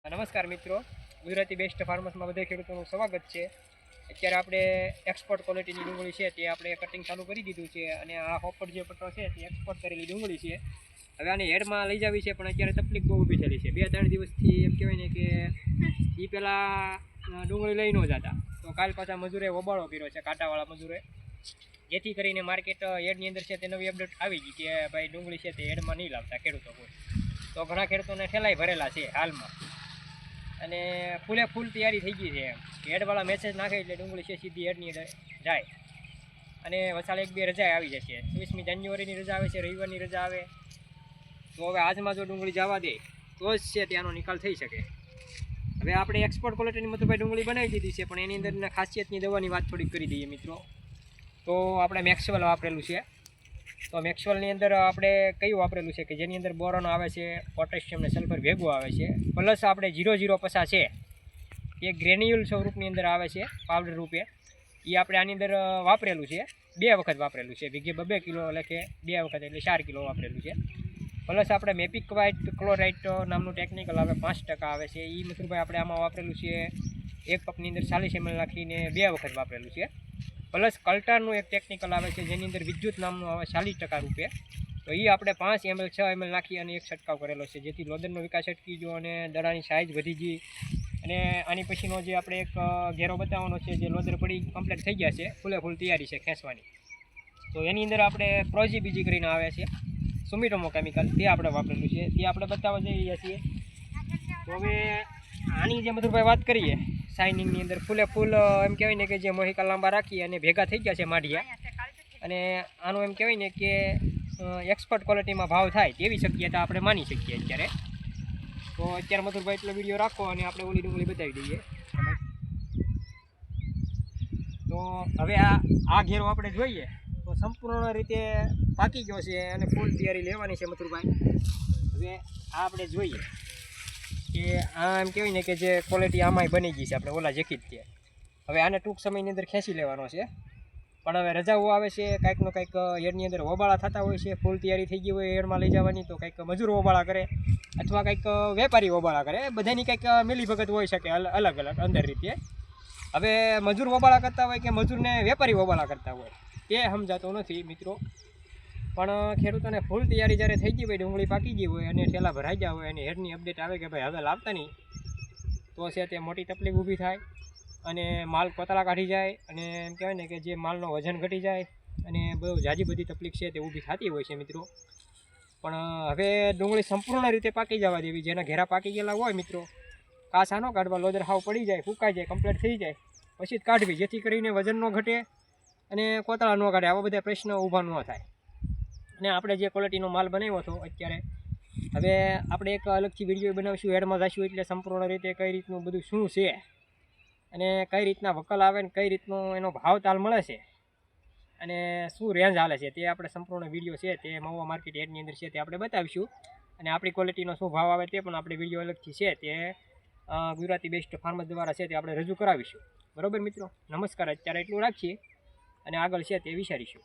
નમસ્કાર મિત્રો, ગુજરાતી બેસ્ટ ફાર્મર્સમાં બધા ખેડૂતોનું સ્વાગત છે. અત્યારે આપણે એક્સપોર્ટ ક્વોલિટીની ડુંગળી છે તે આપણે કટિંગ ચાલુ કરી દીધું છે અને આ હોપર જે પટ્ટો છે તે એક્સપોર્ટ કરેલી ડુંગળી છે. હવે આને હેડમાં લઈ જવી છે પણ અત્યારે તકલીફ બહુ ઊભી થયેલી છે. 2-3 દિવસથી એમ કહેવાય ને કે એ પહેલાં ડુંગળી લઈ ન જતા, તો કાલ પાછા મજૂરે ઓબાળો કર્યો છે, કાંટાવાળા મજૂરે, જેથી કરીને માર્કેટ હેડની અંદર છે તે નવી અપડેટ આવી ગઈ કે ભાઈ ડુંગળી છે તે હેડમાં નહીં લાવતા ખેડૂતો કોઈ. તો ઘણા ખેડૂતોને ઠેલાઈ ભરેલા છે હાલમાં અને ફૂલે ફૂલ તૈયારી થઈ ગઈ છે. હેડવાળા મેસેજ નાખે એટલે ડુંગળી છે સીધી હેડની અંદર જાય અને વસાળ 1-2 રજા આવી જશે. 24મી જાન્યુઆરીની રજા આવે છે, રવિવારની રજા આવે. તો હવે આજમાં જો ડુંગળી જવા દે તો જ છે ત્યાંનો નિકાલ થઈ શકે. હવે આપણે એક્સપોર્ટ ક્વોલિટીની મધુભાઈ ડુંગળી બનાવી દીધી છે, પણ એની અંદરના ખાસિયતની દવાની વાત થોડીક કરી દઈએ મિત્રો. તો આપણે મેક્સવેલ વાપરેલું છે. તો મેક્સવેલની અંદર આપણે કયું વાપરેલું છે કે જેની અંદર બોરોન આવે છે, પોટેશિયમ ને સલ્ફર ભેગું આવે છે, પ્લસ આપણે 0050 છે એ ગ્રેન્યુલ સ્વરૂપની અંદર આવે છે પાવડર રૂપે. એ આપણે આની અંદર વાપરેલું છે, 2 વખત વાપરેલું છે, વીઘે 2 કિલો એટલે 2 વખત એટલે 4 કિલો વાપરેલું છે. પ્લસ આપણે મેપિક વ્હાઇટ ક્લોરાઇટ નામનું ટેકનિકલ આવે 5% આવે છે, એ મતલબ આપણે આમાં વાપરેલું છે. 1 કપની અંદર 40 ml નાખીને 2 વખત વાપરેલું છે. પ્લસ કલ્ટારનું એક ટેકનિકલ આવે છે જેની અંદર વિદ્યુત નામનું આવે 40% રૂપે. તો એ આપણે 5 ml 6 ml નાખી અને એક છંટકાવ કરેલો છે, જેથી લોદરનો વિકાસ અટકી ગયો અને દડાની સાઇઝ વધી ગઈ. અને આની પછીનો જે આપણે એક ઘેરો બતાવવાનો છે, જે લોદર પડી કમ્પ્લીટ થઈ ગયા છે, ફૂલે ફૂલ તૈયારી છે ખેંચવાની. તો એની અંદર આપણે પ્રોજી બીજી કરીને આવે છે સુમિટોમો કેમિકલ, તે આપણે વાપરેલું છે, તે આપણે બતાવવા જઈ રહ્યા છીએ. તો હવે આની જે મધુરભાઈ વાત કરીએ શાઇનિંગની અંદર ફૂલે ફૂલ એમ કહેવાય ને કે જે મોહિકા લાંબા રાખી અને ભેગા થઈ ગયા છે માઢિયા, અને આનું એમ કહેવાય ને કે એક્સપર્ટ ક્વોલિટીમાં ભાવ થાય તેવી શક્યતા આપણે માની શકીએ અત્યારે. તો અત્યારે મધુરભાઈ એટલો વિડીયો રાખો અને આપણે ઓલી ડુંગળી બતાવી દઈએ. તો હવે આ ઘેરો આપણે જોઈએ તો સંપૂર્ણ રીતે પાકી ગયો છે અને ફૂલ તૈયારી લેવાની છે મથુરભાઈ. હવે આ આપણે જોઈએ કે આ એમ કહેવાય ને કે જે ક્વોલિટી આમાંય બની ગઈ છે આપણે ઓલા જેકી જ. હવે આને ટૂંક સમયની અંદર ખેંચી લેવાનો છે, પણ હવે રજાઓ આવે છે, કાંઈકનો કાંઈક હેડની અંદર ઓબાળા થતા હોય છે, ફૂલ તૈયારી થઈ ગઈ હોય હેડમાં લઈ જવાની, તો કંઈક મજૂર ઓબાળા કરે અથવા કંઈક વેપારી ઓબાળા કરે, બધાની કંઈક મિલીભગત હોઈ શકે અલગ અલગ અંદર રીતે. હવે મજૂર ઓબાળા કરતા હોય કે મજૂરને વેપારી ઓબાળા કરતા હોય તે સમજાતું નથી મિત્રો. પણ ખેડૂતોને ફૂલ તૈયારી જ્યારે થઈ ગઈ હોય, ડુંગળી પાકી ગઈ હોય અને ઠેલા ભરાઈ ગયા હોય અને હેડની અપડેટ આવે કે ભાઈ હવે લાવતા નહીં, તો છે તે મોટી તકલીફ ઊભી થાય અને માલ કોતરા કાઢી જાય અને એમ કહેવાય ને કે જે માલનો વજન ઘટી જાય અને બહુ જાજી બધી તકલીફ છે તે ઊભી થતી હોય છે મિત્રો. પણ હવે ડુંગળી સંપૂર્ણ રીતે પાકી જવા દેવી. જેના ઘેરા પાકી ગયેલા હોય મિત્રો, કાસા ન કાઢવા, લોદર હાવ પડી જાય, ફૂંકાઈ જાય, કમ્પ્લીટ થઈ જાય પછી જ કાઢવી, જેથી કરીને વજન ન ઘટે અને કોતરા ન કાઢે, આવા બધા પ્રશ્ન ઊભા ન થાય. અને આપણે જે ક્વોલિટીનો માલ બનાવ્યો હતો અત્યારે, હવે આપણે એક અલગથી વિડીયો બનાવીશું, હેડમાં જઈશું એટલે સંપૂર્ણ રીતે કઈ રીતનું બધું શું છે અને કઈ રીતના વકલ આવે ને કઈ રીતનો એનો ભાવ તાલ મળે છે અને શું રેન્જ હાલે છે, તે આપણે સંપૂર્ણ વિડીયો છે તે મહુવા માર્કેટ હેડની અંદર છે તે આપણે બતાવીશું. અને આપણી ક્વોલિટીનો શું ભાવ આવે તે પણ આપણે વિડીયો અલગથી છે તે ગુજરાતી બેસ્ટ ફાર્મર દ્વારા છે તે આપણે રજૂ કરાવીશું. બરાબર મિત્રો, નમસ્કાર. અત્યારે એટલું રાખીએ અને આગળ છે તે વિચારીશું.